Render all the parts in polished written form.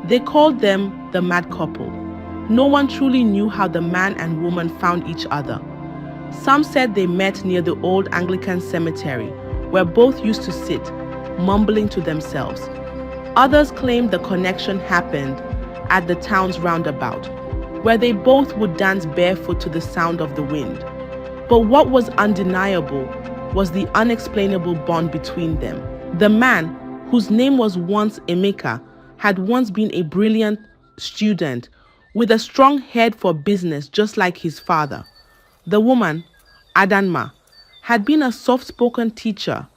They called them the mad couple. No one truly knew how the man and woman found each other. Some said they met near the old Anglican cemetery, where both used to sit, mumbling to themselves. Others claimed the connection happened at the town's roundabout, where they both would dance barefoot to the sound of the wind. But what was undeniable was the unexplainable bond between them. The man, whose name was once Emeka, had once been a brilliant student with a strong head for business just like his father. The woman, Adanma, had been a soft-spoken teacher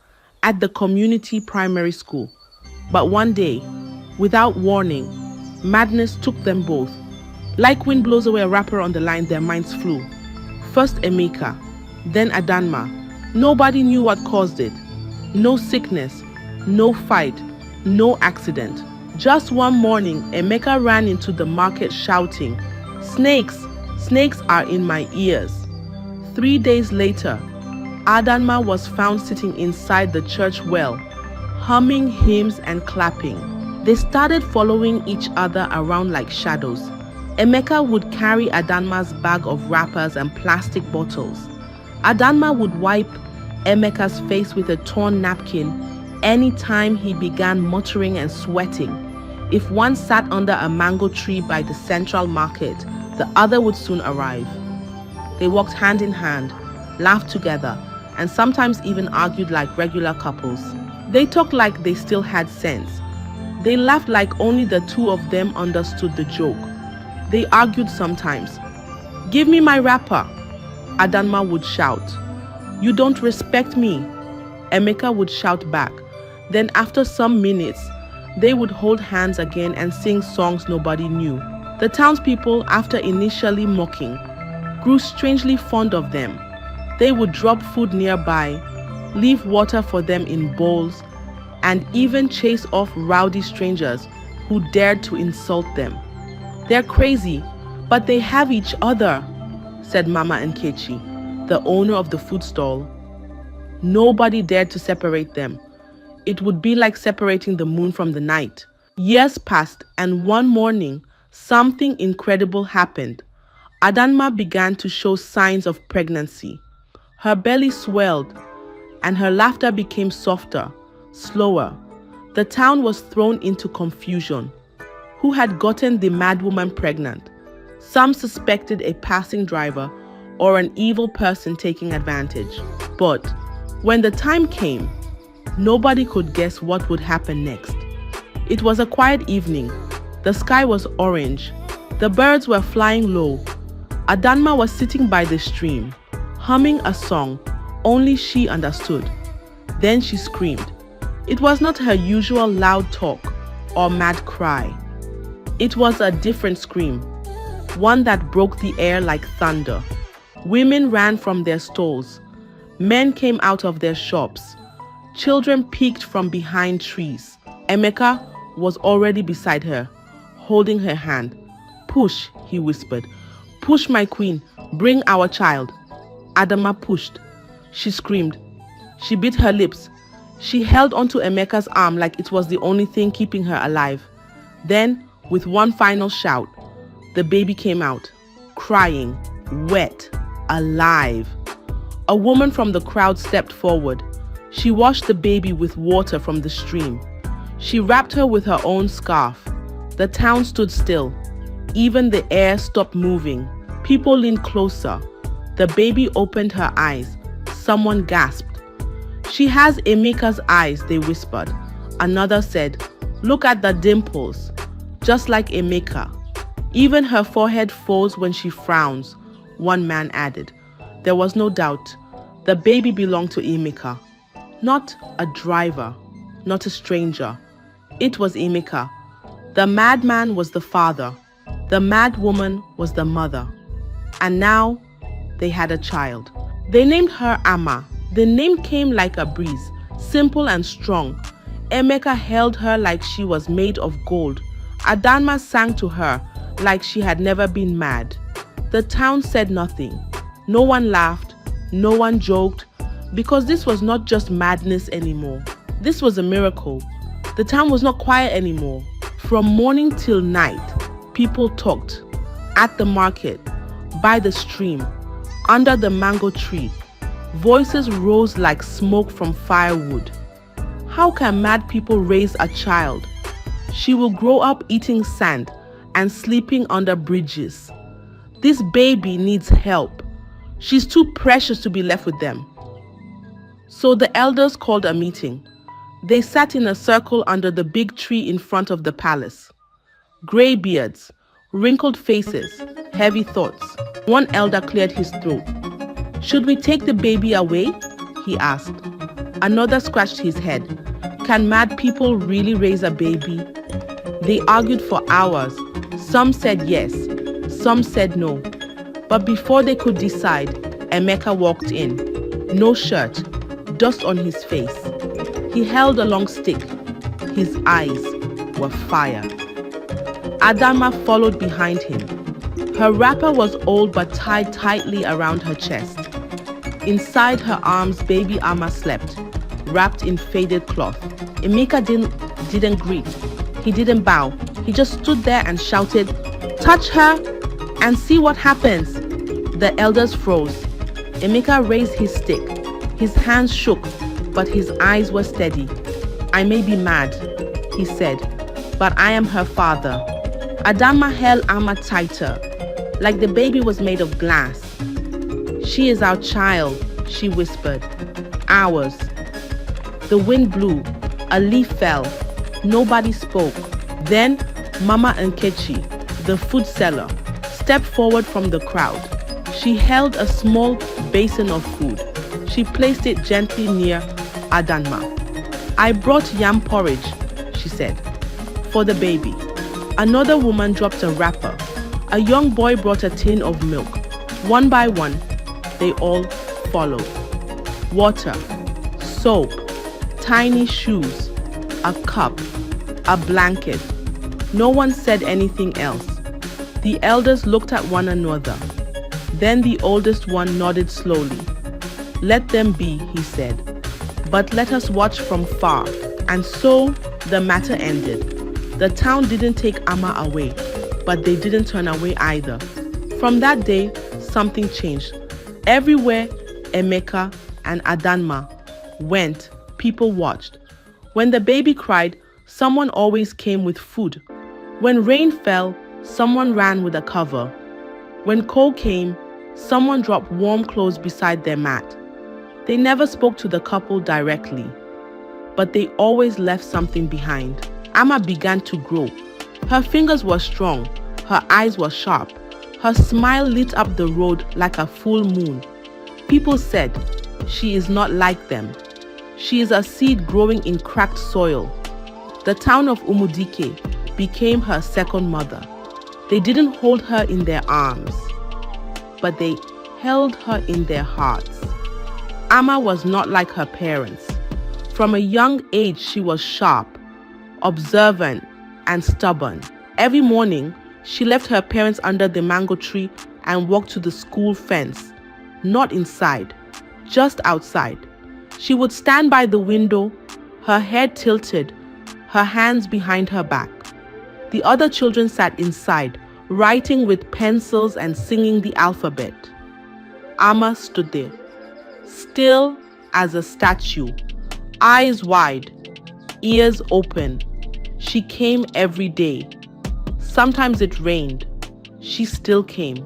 at the community primary school. But one day, without warning, madness took them both. Like wind blows away a wrapper on the line, their minds flew. First Emeka, then Adanma. Nobody knew what caused it. No sickness, no fight, no accident. Just one morning, Emeka ran into the market shouting, "Snakes! Snakes are in my ears." 3 days later, Adanma was found sitting inside the church well, humming hymns and clapping. They started following each other around like shadows. Emeka would carry Adanma's bag of wrappers and plastic bottles. Adanma would wipe Emeka's face with a torn napkin anytime he began muttering and sweating. If one sat under a mango tree by the central market, the other would soon arrive. They walked hand in hand, laughed together, and sometimes even argued like regular couples. They talked like they still had sense. They laughed like only the two of them understood the joke. They argued sometimes. "Give me my wrapper," Adanma would shout. "You don't respect me," Emeka would shout back. Then after some minutes, they would hold hands again and sing songs nobody knew. The townspeople, after initially mocking, grew strangely fond of them. They would drop food nearby, leave water for them in bowls, and even chase off rowdy strangers who dared to insult them. "They're crazy, but they have each other," said Mama Nkechi, the owner of the food stall. Nobody dared to separate them. It would be like separating the moon from the night. Years passed, and one morning, something incredible happened. Adanma began to show signs of pregnancy. Her belly swelled, and her laughter became softer, slower. The town was thrown into confusion. Who had gotten the madwoman pregnant? Some suspected a passing driver or an evil person taking advantage. But when the time came, nobody could guess what would happen next. It was a quiet evening. The sky was orange. The birds were flying low. Adanma was sitting by the stream, humming a song only she understood. Then she screamed. It was not her usual loud talk or mad cry. It was a different scream, one that broke the air like thunder. Women ran from their stalls. Men came out of their shops. Children peeked from behind trees. Emeka was already beside her, holding her hand. "Push," he whispered. "Push, my queen. Bring our child." Adanma pushed. She screamed. She bit her lips. She held onto Emeka's arm like it was the only thing keeping her alive. Then, with one final shout, the baby came out, crying, wet, alive. A woman from the crowd stepped forward. She washed the baby with water from the stream. She wrapped her with her own scarf. The town stood still. Even the air stopped moving. People leaned closer. The baby opened her eyes. Someone gasped. "She has Emeka's eyes," they whispered. Another said, "Look at the dimples, just like Emeka. Even her forehead folds when she frowns," one man added. There was no doubt. The baby belonged to Emeka. Not a driver, not a stranger. It was Emeka. The madman was the father. The mad woman was the mother. And now they had a child. They named her Ama. The name came like a breeze, simple and strong. Emeka held her like she was made of gold. Adanma sang to her like she had never been mad. The town said nothing. No one laughed. No one joked. Because this was not just madness anymore. This was a miracle. The town was not quiet anymore. From morning till night, people talked. At the market, by the stream, under the mango tree, voices rose like smoke from firewood. How can mad people raise a child? She will grow up eating sand and sleeping under bridges. This baby needs help. She's too precious to be left with them. So the elders called a meeting. They sat in a circle under the big tree in front of the palace. Gray beards, wrinkled faces, heavy thoughts. One elder cleared his throat. "Should we take the baby away?" he asked. Another scratched his head. "Can mad people really raise a baby?" They argued for hours. Some said yes, some said no. But before they could decide, Emeka walked in. No shirt, dust on his face. He held a long stick. His eyes were fire. Adama followed behind him. Her wrapper was old but tied tightly around her chest. Inside her arms, baby Ama slept, wrapped in faded cloth. Emeka didn't greet. He didn't bow. He just stood there and shouted, "Touch her and see what happens." The elders froze. Emeka raised his stick. His hands shook, but his eyes were steady. "I may be mad," he said, "but I am her father." Adama held Ama tighter, like the baby was made of glass. "She is our child," she whispered. "Ours." The wind blew. A leaf fell. Nobody spoke. Then Mama Nkechi, the food seller, stepped forward from the crowd. She held a small basin of food. She placed it gently near Adama. "I brought yam porridge," she said, "for the baby." Another woman dropped a wrapper. A young boy brought a tin of milk. One by one, they all followed. Water, soap, tiny shoes, a cup, a blanket. No one said anything else. The elders looked at one another. Then the oldest one nodded slowly. "Let them be," he said, "but let us watch from far." And so the matter ended. The town didn't take Ama away, but they didn't turn away either. From that day, something changed. Everywhere Emeka and Adama went, people watched. When the baby cried, someone always came with food. When rain fell, someone ran with a cover. When cold came, someone dropped warm clothes beside their mat. They never spoke to the couple directly, but they always left something behind. Ama began to grow. Her fingers were strong, her eyes were sharp. Her smile lit up the road like a full moon. People said, "She is not like them. She is a seed growing in cracked soil." The town of Umudike became her second mother. They didn't hold her in their arms, but they held her in their hearts. Ama was not like her parents. From a young age, she was sharp, observant, and stubborn. Every morning, she left her parents under the mango tree and walked to the school fence. Not inside, just outside. She would stand by the window, her head tilted, her hands behind her back. The other children sat inside, writing with pencils and singing the alphabet. Ama stood there, still as a statue, eyes wide, ears open. She came every day. Sometimes it rained. She still came.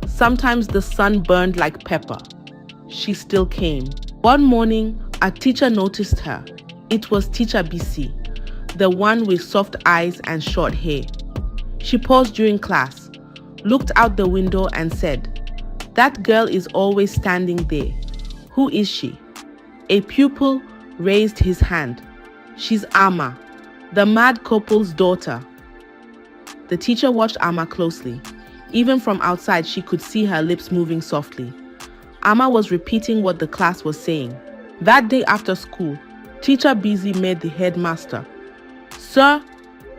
Sometimes the sun burned like pepper. She still came. One morning, a teacher noticed her. It was Teacher BC, the one with soft eyes and short hair. She paused during class, looked out the window and said, "That girl is always standing there. Who is she?" A pupil raised his hand. "She's Ama, the mad couple's daughter." The teacher watched Ama closely. Even from outside, she could see her lips moving softly. Ama was repeating what the class was saying. That day after school, Teacher Busy met the headmaster. "Sir,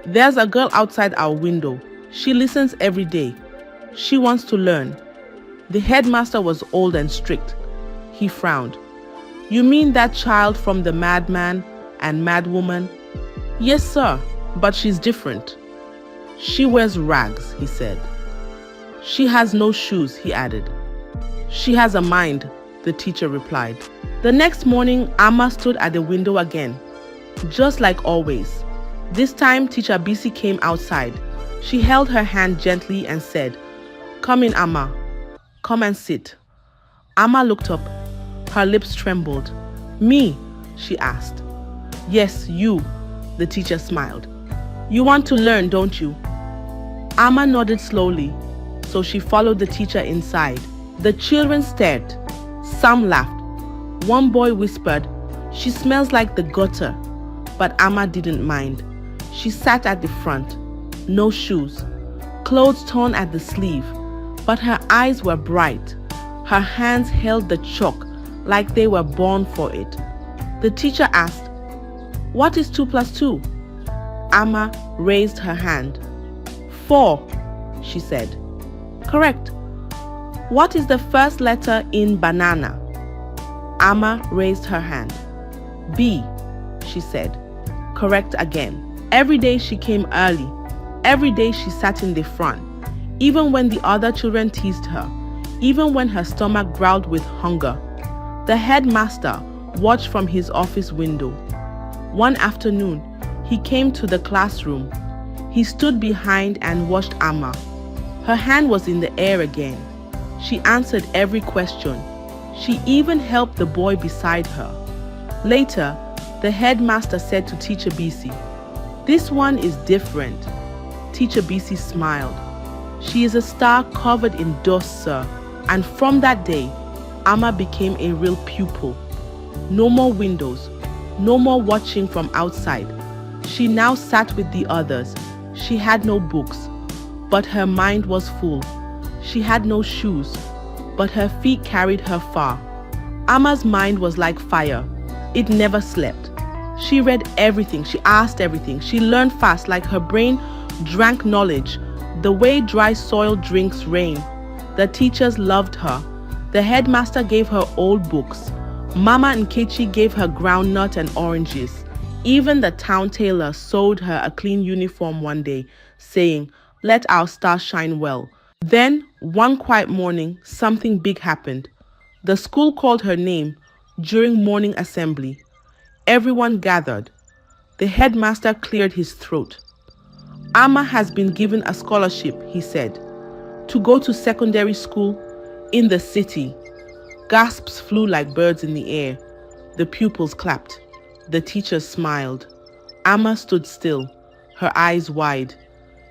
there's a girl outside our window. She listens every day. She wants to learn." The headmaster was old and strict. He frowned. "You mean that child from the Madman and Madwoman?" "Yes, sir, but she's different." She wears rags, he said. She has no shoes, he added. She has a mind, the teacher replied. The next morning, Amma stood at the window again, just like always. This time, Teacher Bisi came outside. She held her hand gently and said, "Come in, Amma. Come and sit." Amma looked up. Her lips trembled. "Me?" she asked. "Yes, you," the teacher smiled. "You want to learn, don't you?" Amma nodded slowly, so she followed the teacher inside. The children stared. Some laughed. One boy whispered, "She smells like the gutter." But Amma didn't mind. She sat at the front. No shoes. Clothes torn at the sleeve. But her eyes were bright. Her hands held the chalk like they were born for it. The teacher asked, "What is 2 plus 2? Amma raised her hand. 4, she said. "Correct." "What is the first letter in banana?" Amma raised her hand. "B," she said. "Correct again." Every day she came early. Every day she sat in the front, even when the other children teased her, even when her stomach growled with hunger. The headmaster watched from his office window. One afternoon, he came to the classroom. He stood behind and watched Amma. Her hand was in the air again. She answered every question. She even helped the boy beside her. Later, the headmaster said to Teacher Bisi, "This one is different." Teacher Bisi smiled. "She is a star covered in dust, sir." And from that day, Amma became a real pupil. No more windows, no more watching from outside. She now sat with the others. She had no books, but her mind was full. She had no shoes, but her feet carried her far. Amma's mind was like fire. It never slept. She read everything, she asked everything. She learned fast, like her brain drank knowledge, the way dry soil drinks rain. The teachers loved her. The headmaster gave her old books. Mama and Kechi gave her groundnut and oranges. Even the town tailor sewed her a clean uniform one day, saying, "Let our star shine well." Then, one quiet morning, something big happened. The school called her name during morning assembly. Everyone gathered. The headmaster cleared his throat. "Amma has been given a scholarship," he said, "to go to secondary school in the city." Gasps flew like birds in the air. The pupils clapped. The teachers smiled. Amma stood still, her eyes wide.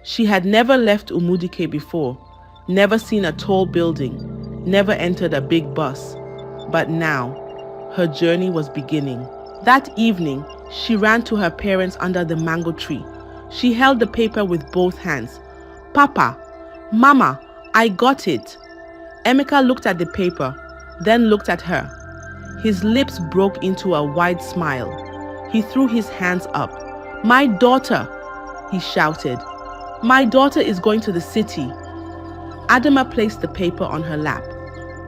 She had never left Umudike before, never seen a tall building, never entered a big bus. But now, her journey was beginning. That evening, she ran to her parents under the mango tree. She held the paper with both hands. "Papa, Mama, I got it." Emeka looked at the paper, then looked at her. His lips broke into a wide smile. He threw his hands up. "My daughter," he shouted. "My daughter is going to the city." Adama placed the paper on her lap.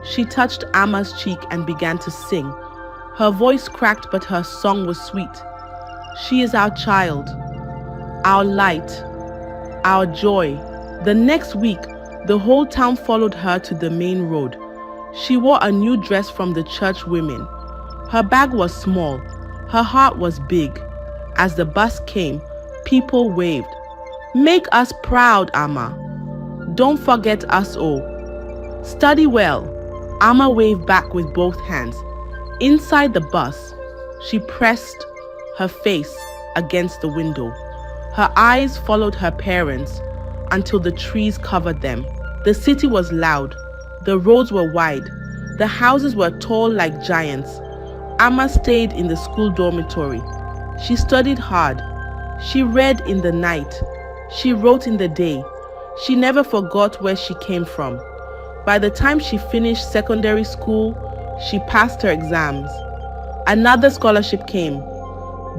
She touched Amma's cheek and began to sing. Her voice cracked, but her song was sweet. "She is our child, our light, our joy." The next week, the whole town followed her to the main road. She wore a new dress from the church women. Her bag was small. Her heart was big. As the bus came, people waved. "Make us proud, Amma. Don't forget us all. Study well." Amma waved back with both hands. Inside the bus, she pressed her face against the window. Her eyes followed her parents until the trees covered them. The city was loud. The roads were wide. The houses were tall like giants. Amma stayed in the school dormitory. She studied hard. She read in the night. She wrote in the day. She never forgot where she came from. By the time she finished secondary school, she passed her exams. Another scholarship came,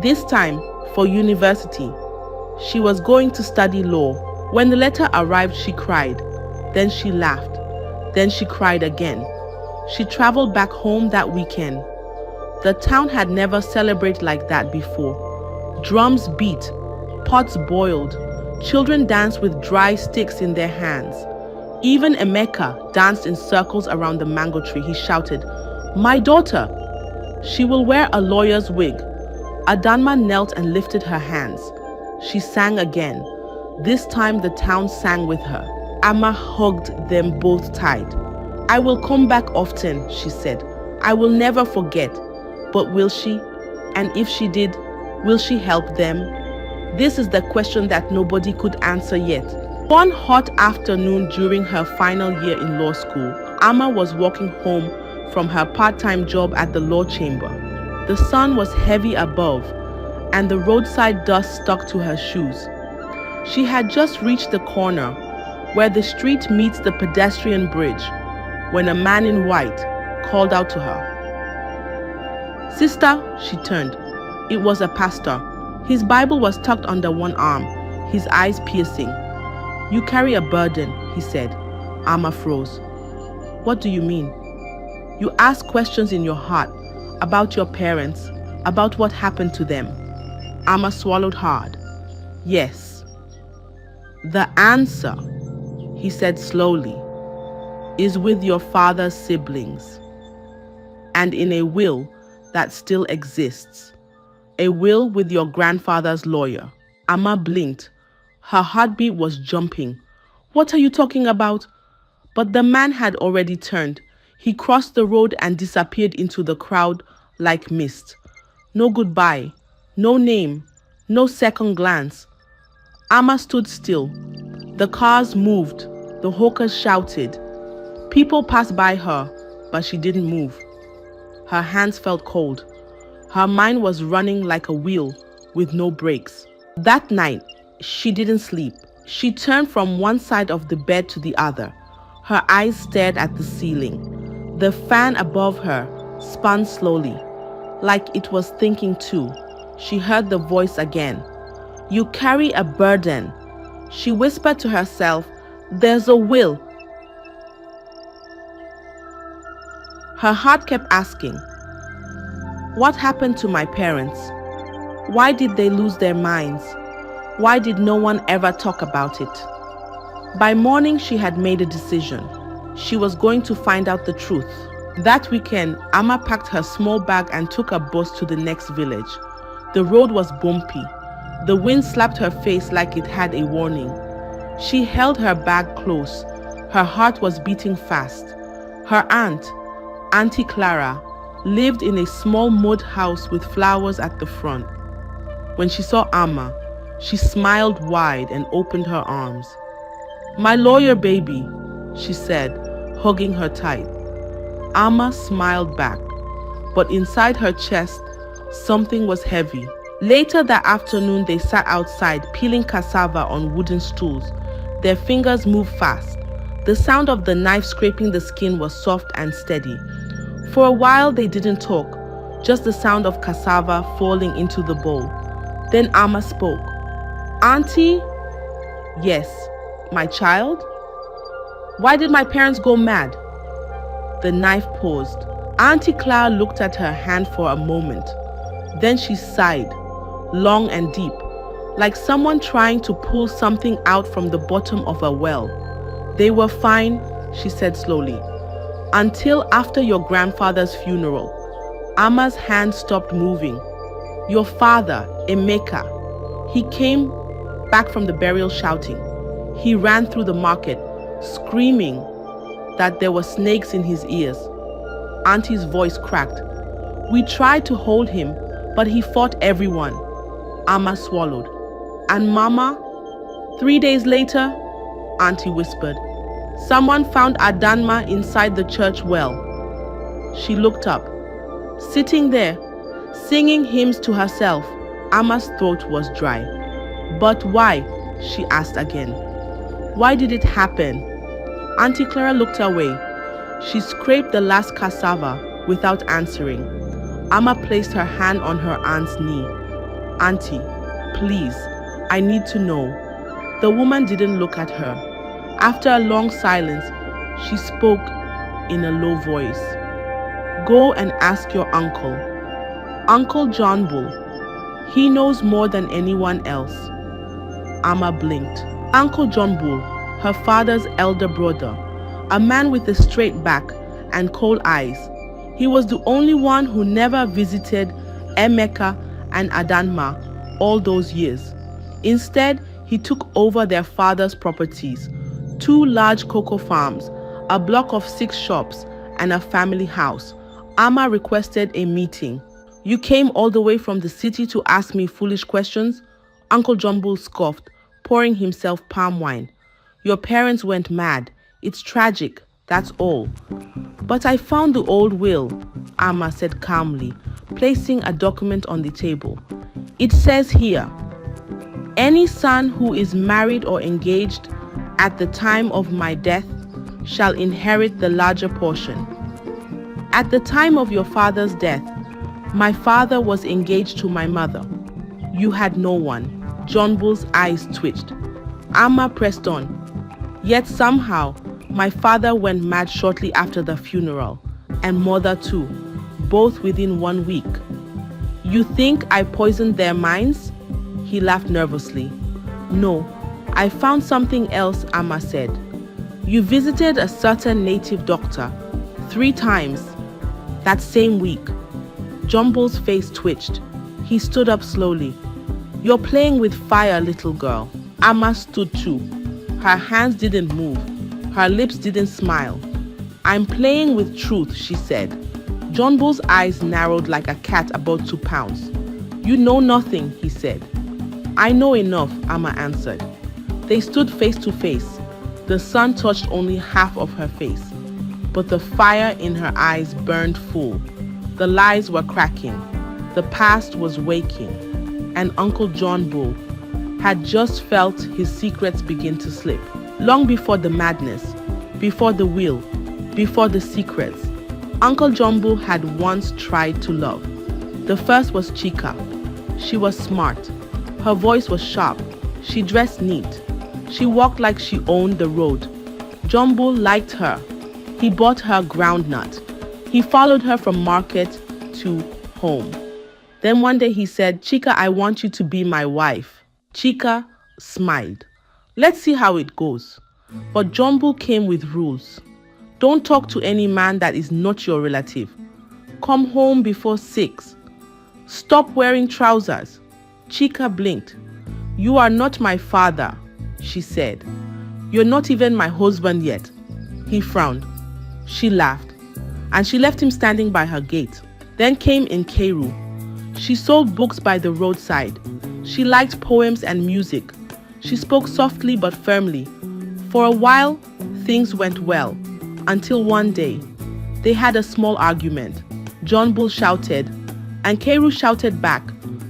this time for university. She was going to study law. When the letter arrived, she cried. Then she laughed. Then she cried again. She traveled back home that weekend. The town had never celebrated like that before. Drums beat, pots boiled, Children danced with dry sticks in their hands. Even Emeka danced in circles around the mango tree. He shouted, "My daughter! She will wear a lawyer's wig." Adanma knelt and lifted her hands. She sang again. This time the town sang with her. Amma hugged them both tight. "I will come back often," she said. "I will never forget." But will she? And if she did, will she help them? This is the question that nobody could answer yet. One hot afternoon during her final year in law school, Amma was walking home from her part-time job at the law chamber. The sun was heavy above, and the roadside dust stuck to her shoes. She had just reached the corner where the street meets the pedestrian bridge when a man in white called out to her. "Sister," she turned. It was a pastor. His Bible was tucked under one arm, his eyes piercing. "You carry a burden," he said. Amma froze. "What do you mean?" "You ask questions in your heart about your parents, about what happened to them." Amma swallowed hard. "Yes. The answer," he said slowly, "is with your father's siblings, and in a will that still exists. A will with your grandfather's lawyer." Amma blinked. Her heartbeat was jumping. "What are you talking about?" But the man had already turned. He crossed the road and disappeared into the crowd like mist. No goodbye, no name, no second glance. Amma stood still. The cars moved. The hawkers shouted. People passed by her, but she didn't move. Her hands felt cold. Her mind was running like a wheel with no brakes. That night, she didn't sleep. She turned from one side of the bed to the other. Her eyes stared at the ceiling. The fan above her spun slowly, like it was thinking too. She heard the voice again. "You carry a burden." She whispered to herself, "There's a will." Her heart kept asking, what happened to my parents? Why did they lose their minds? Why did no one ever talk about it? By morning, she had made a decision. She was going to find out the truth. That weekend, Amma packed her small bag and took a bus to the next village. The road was bumpy. The wind slapped her face like it had a warning. She held her bag close. Her heart was beating fast. Her aunt, Auntie Clara, lived in a small mud house with flowers at the front. When she saw Amma, she smiled wide and opened her arms. "My lawyer baby," she said, hugging her tight. Amma smiled back, but inside her chest, something was heavy. Later that afternoon, they sat outside, peeling cassava on wooden stools. Their fingers moved fast. The sound of the knife scraping the skin was soft and steady. For a while, they didn't talk, just the sound of cassava falling into the bowl. Then Amma spoke. "Auntie?" "Yes, my child?" "Why did my parents go mad?" The knife paused. Auntie Clara looked at her hand for a moment. Then she sighed, long and deep, like someone trying to pull something out from the bottom of a well. "They were fine," she said slowly, "until after your grandfather's funeral." Amma's hand stopped moving. "Your father, Emeka, he came back from the burial shouting. He ran through the market, screaming that there were snakes in his ears." Auntie's voice cracked. "We tried to hold him, but he fought everyone." Amma swallowed. "And Mama?" 3 days later, Auntie whispered, "Someone found Adanma inside the church well." She looked up. Sitting there, singing hymns to herself, Amma's throat was dry. "But why?" she asked again. "Why did it happen?" Auntie Clara looked away. She scraped the last cassava without answering. Amma placed her hand on her aunt's knee. "Auntie, please, I need to know." The woman didn't look at her. After a long silence, she spoke in a low voice. "Go and ask your uncle, Uncle John Bull. He knows more than anyone else." Amma blinked. Uncle John Bull, her father's elder brother, a man with a straight back and cold eyes. He was the only one who never visited Emeka and Adanma all those years. Instead, he took over their father's properties, 2 large cocoa farms, a block of 6 shops, and a family house. Amma requested a meeting. "You came all the way from the city to ask me foolish questions?" Uncle John Bull scoffed, pouring himself palm wine. "Your parents went mad. It's tragic, that's all." "But I found the old will," Amma said calmly, placing a document on the table. "It says here, any son who is married or engaged at the time of my death shall inherit the larger portion. At the time of your father's death, my father was engaged to my mother. You had no one." John Bull's eyes twitched. Amma pressed on. "Yet somehow, my father went mad shortly after the funeral, and mother too, both within 1 week. You think I poisoned their minds?" He laughed nervously. "No, I found something else," Amma said. "You visited a certain native doctor 3 times that same week." John Bull's face twitched. He stood up slowly. "You're playing with fire, little girl." Amma stood too. Her hands didn't move. Her lips didn't smile. "I'm playing with truth," she said. John Bull's eyes narrowed like a cat about to pounce. "You know nothing," he said. "I know enough," Amma answered. They stood face to face. The sun touched only half of her face, but the fire in her eyes burned full. The lies were cracking. The past was waking. And Uncle John Bull had just felt his secrets begin to slip. Long before the madness, before the will, before the secrets, Uncle John Bull had once tried to love. The first was Chika. She was smart. Her voice was sharp. She dressed neat. She walked like she owned the road. John Bull liked her. He bought her groundnut. He followed her from market to home. Then one day he said, "Chika, I want you to be my wife." Chika smiled. "Let's see how it goes." But John Bull came with rules. "Don't talk to any man that is not your relative. Come home before 6. Stop wearing trousers." Chika blinked. "You are not my father," she said. "You're not even my husband yet." He frowned. She laughed, and she left him standing by her gate. Then came Nkeru. She sold books by the roadside. She liked poems and music. She spoke softly but firmly. For a while, things went well, until one day, they had a small argument. John Bull shouted, and Nkeru shouted back.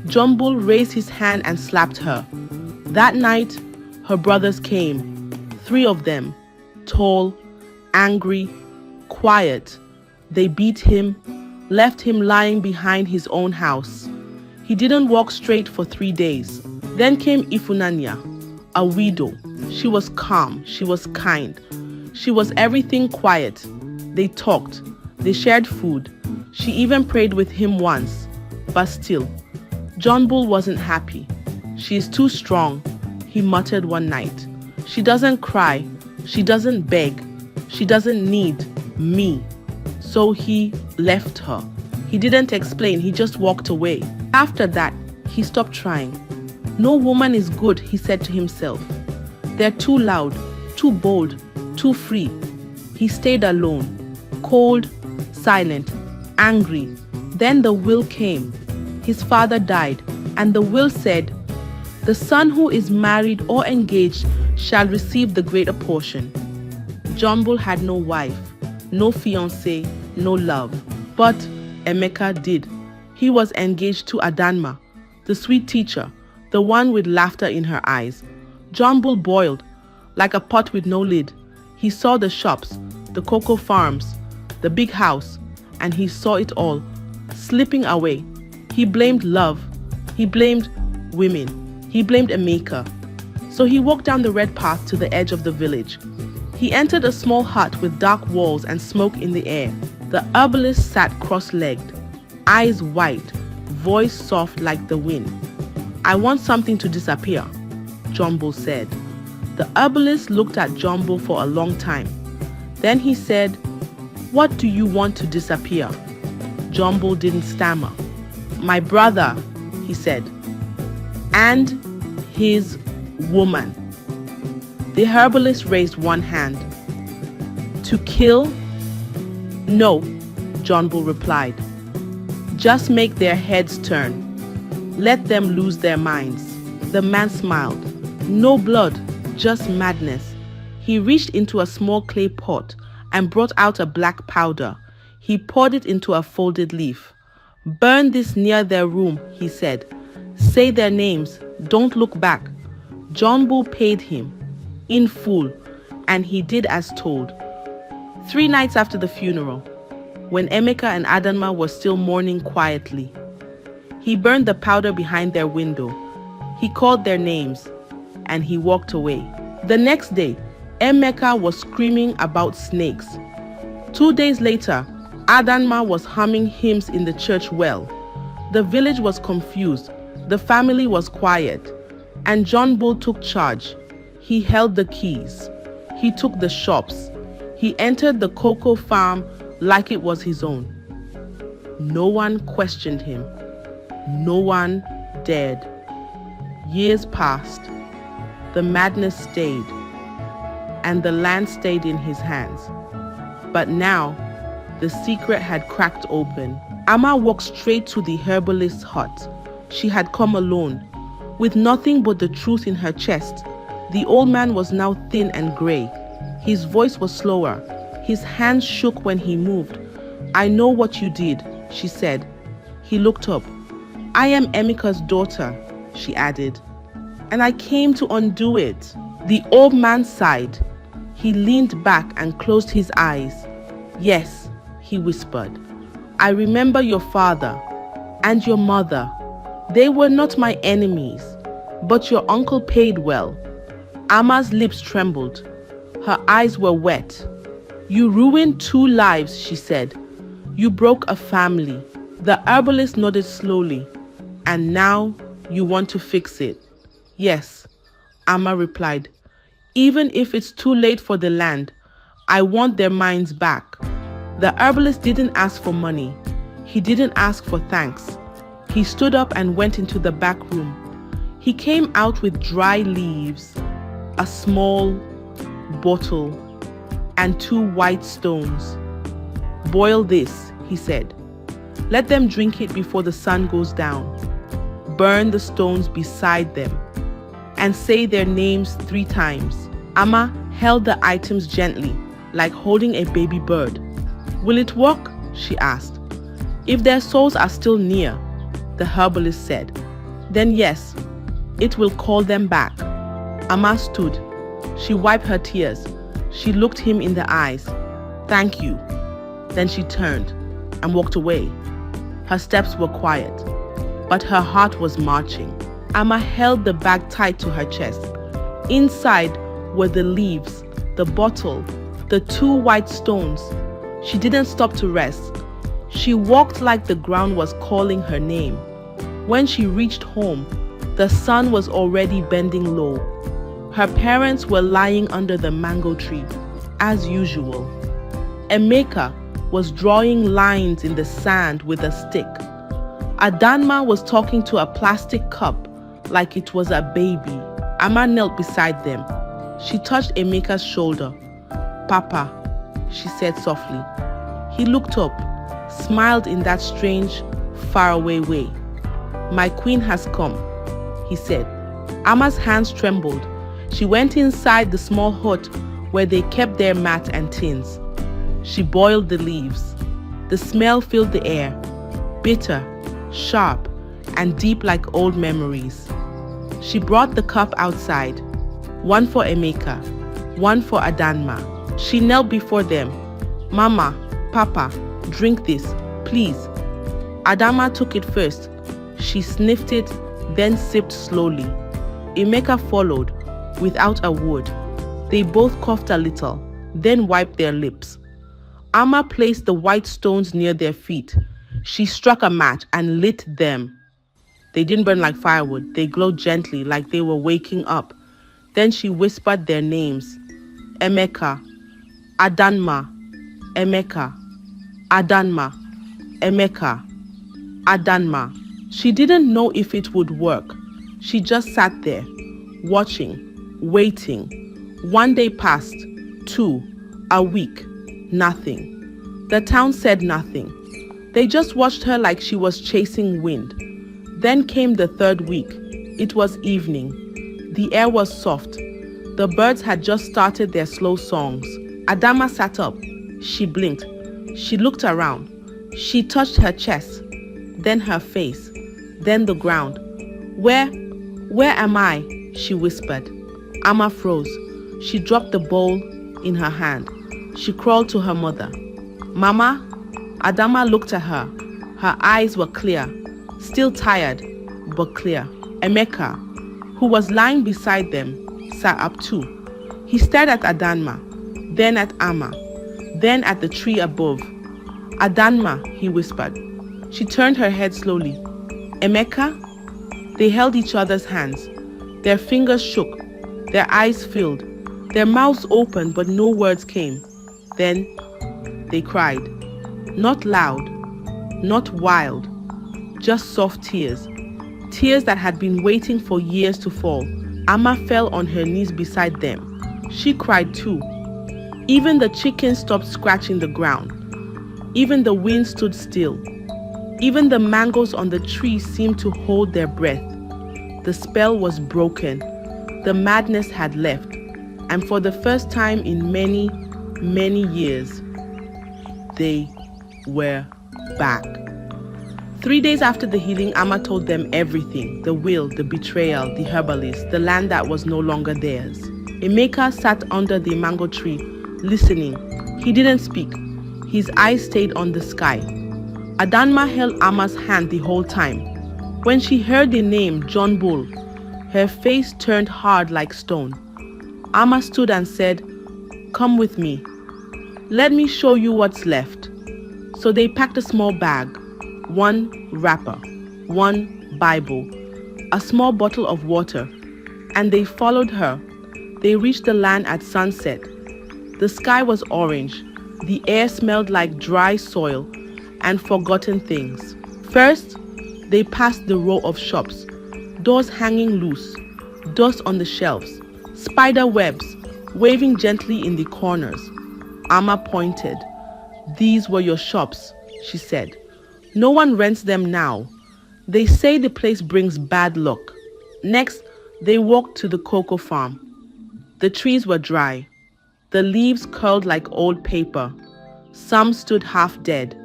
John Bull raised his hand and slapped her. That night, her brothers came, 3 of them, tall, angry, quiet. They beat him, left him lying behind his own house. He didn't walk straight for 3 days. Then came Ifunanya, a widow. She was calm, she was kind. She was everything quiet. They talked, they shared food. She even prayed with him once. But still, John Bull wasn't happy. "She is too strong," he muttered one night. "She doesn't cry, she doesn't beg, she doesn't need me." So he left her. He didn't explain, he just walked away. After that, he stopped trying. "No woman is good," he said to himself. "They're too loud, too bold, too free." He stayed alone, cold, silent, angry. Then the will came. His father died, and the will said, "The son who is married or engaged shall receive the greater portion." John Bull had no wife, no fiancé, no love. But Emeka did. He was engaged to Adanma, the sweet teacher, the one with laughter in her eyes. John Bull boiled, like a pot with no lid. He saw the shops, the cocoa farms, the big house, and he saw it all, slipping away. He blamed love. He blamed women. He blamed Emeka. So he walked down the red path to the edge of the village. He entered a small hut with dark walls and smoke in the air. The herbalist sat cross-legged, eyes wide, voice soft like the wind. "I want something to disappear." John Bull said. The herbalist looked at John Bull for a long time. Then he said, "What do you want to disappear?" John Bull didn't stammer. "My brother," he said, "and his woman." The herbalist raised one hand. "To kill?" "No," John Bull replied. "Just make their heads turn. Let them lose their minds." The man smiled. "No blood, just madness." He reached into a small clay pot and brought out a black powder. He poured it into a folded leaf. "Burn this near their room," he said. "Say their names. Don't look back." John Bull paid him in full, and he did as told. 3 nights after the funeral, when Emeka and Adanma were still mourning quietly, he burned the powder behind their window. He called their names, and he walked away. The next day, Emeka was screaming about snakes. 2 days later, Adanma was humming hymns in the church well. The village was confused. The family was quiet. And John Bull took charge. He held the keys. He took the shops. He entered the cocoa farm like it was his own. No one questioned him. No one dared. Years passed. The madness stayed. And the land stayed in his hands. But now, the secret had cracked open. Amma walked straight to the herbalist's hut. She had come alone, with nothing but the truth in her chest. The old man was now thin and gray. His voice was slower. His hands shook when he moved. "I know what you did," she said. He looked up. "I am Emeka's daughter," she added, "and I came to undo it." The old man sighed. He leaned back and closed his eyes. "Yes," he whispered. "I remember your father and your mother. They were not my enemies, but your uncle paid well." Amma's lips trembled. Her eyes were wet. "You ruined 2 lives," she said. "You broke a family." The herbalist nodded slowly. "And now you want to fix it?" "Yes," Amma replied. "Even if it's too late for the land, I want their minds back." The herbalist didn't ask for money. He didn't ask for thanks. He stood up and went into the back room. He came out with dry leaves, a small bottle, and 2 white stones. "Boil this," he said. "Let them drink it before the sun goes down. Burn the stones beside them and say their names 3 times. Amma held the items gently, like holding a baby bird. "Will it work?" she asked. "If their souls are still near," the herbalist said, "then yes, it will call them back." Amma stood. She wiped her tears. She looked him in the eyes. "Thank you." Then she turned and walked away. Her steps were quiet, but her heart was marching. Amma held the bag tight to her chest. Inside were the leaves, the bottle, the 2 white stones. She didn't stop to rest. She walked like the ground was calling her name. When she reached home, the sun was already bending low. Her parents were lying under the mango tree, as usual. Emeka was drawing lines in the sand with a stick. Adanma was talking to a plastic cup like it was a baby. Amma knelt beside them. She touched Emeka's shoulder. "Papa," she said softly. He looked up, smiled in that strange, faraway way. "My queen has come," he said. Amma's hands trembled. She went inside the small hut where they kept their mat and tins. She boiled the leaves. The smell filled the air, bitter, sharp, and deep like old memories. She brought the cup outside, one for Emeka, one for Adanma. She knelt before them. "Mama, Papa, drink this, please." Adanma took it first. She sniffed it, then sipped slowly. Emeka followed, without a word. They both coughed a little, then wiped their lips. Amma placed the white stones near their feet. She struck a match and lit them. They didn't burn like firewood. They glowed gently, like they were waking up. Then she whispered their names. Emeka, Adanma, Emeka, Adanma, Emeka, Adanma. She didn't know if it would work. She just sat there, watching, waiting. 1 day passed, 2, a week, nothing. The town said nothing. They just watched her like she was chasing wind. Then came the 3rd week. It was evening. The air was soft. The birds had just started their slow songs. Adama sat up. She blinked. She looked around. She touched her chest, then her face, then the ground. Where am I? She whispered. Amma froze. She dropped the bowl in her hand. She crawled to her mother. Mama? Adama looked at her. Her eyes were clear, still tired, but clear. Emeka, who was lying beside them, sat up too. He stared at Adanma, then at Amma, then at the tree above. Adanma, he whispered. She turned her head slowly. Emeka? They held each other's hands. Their fingers shook. Their eyes filled. Their mouths opened, but no words came. Then they cried. Not loud, not wild, just soft tears. Tears that had been waiting for years to fall. Amma fell on her knees beside them. She cried too. Even the chickens stopped scratching the ground. Even the wind stood still. Even the mangoes on the tree seemed to hold their breath. The spell was broken. The madness had left. And for the first time in many, many years, they were back. 3 days after the healing, Amma told them everything. The will, the betrayal, the herbalist, the land that was no longer theirs. Emeka sat under the mango tree, listening. He didn't speak. His eyes stayed on the sky. Adanma held Amma's hand the whole time. When she heard the name John Bull, her face turned hard like stone. Amma stood and said, "Come with me. Let me show you what's left." So they packed a small bag, 1 wrapper, 1 Bible, a small bottle of water, and they followed her. They reached the land at sunset. The sky was orange. The air smelled like dry soil and forgotten things. First, they passed the row of shops, doors hanging loose, dust on the shelves, spider webs waving gently in the corners. Amma pointed. "These were your shops," she said. "No one rents them now. They say the place brings bad luck." Next, they walked to the cocoa farm. The trees were dry. The leaves curled like old paper. Some stood half dead.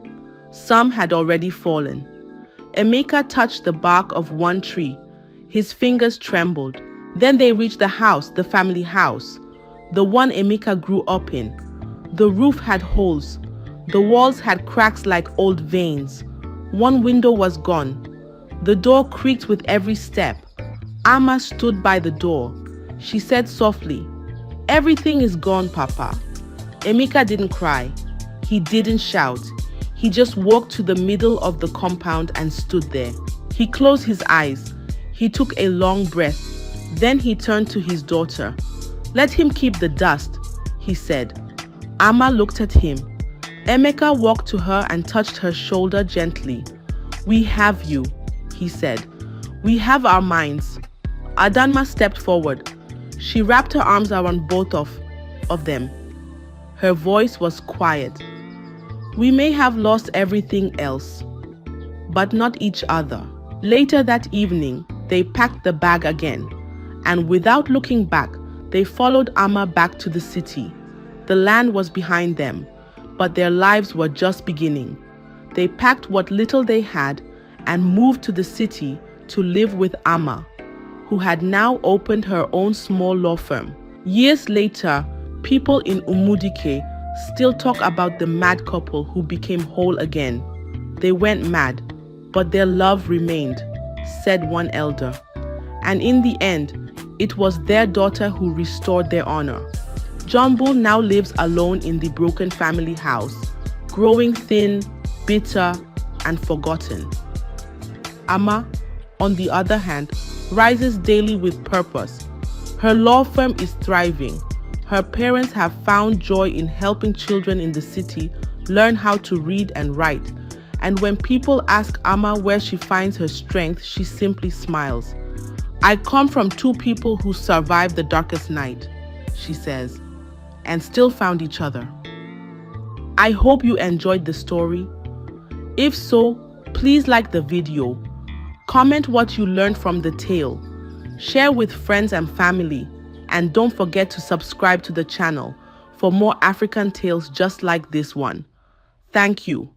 Some had already fallen. Emeka touched the bark of one tree. His fingers trembled. Then they reached the house, the family house, the one Emeka grew up in. The roof had holes. The walls had cracks like old veins. One window was gone. The door creaked with every step. Amma stood by the door. She said softly, "Everything is gone, Papa." Emeka didn't cry. He didn't shout. He just walked to the middle of the compound and stood there. He closed his eyes. He took a long breath. Then he turned to his daughter. "Let him keep the dust," he said. Amma looked at him. Emeka walked to her and touched her shoulder gently. "We have you," he said. "We have our minds." Adanma stepped forward. She wrapped her arms around both of them. Her voice was quiet. "We may have lost everything else, but not each other." Later that evening, they packed the bag again, and without looking back, they followed Amma back to the city. The land was behind them, but their lives were just beginning. They packed what little they had and moved to the city to live with Amma, who had now opened her own small law firm. Years later, people in Umudike still talk about the mad couple who became whole again. They went mad, but their love remained, said one elder. And in the end, it was their daughter who restored their honor. John Bull now lives alone in the broken family house, growing thin, bitter, and forgotten. Amma, on the other hand, rises daily with purpose. Her law firm is thriving. Her parents have found joy in helping children in the city learn how to read and write. And when people ask Amma where she finds her strength, she simply smiles. I come from two people who survived the darkest night, she says, and still found each other. I hope you enjoyed the story. If so, please like the video, comment what you learned from the tale, share with friends and family, and don't forget to subscribe to the channel for more African tales just like this one. Thank you.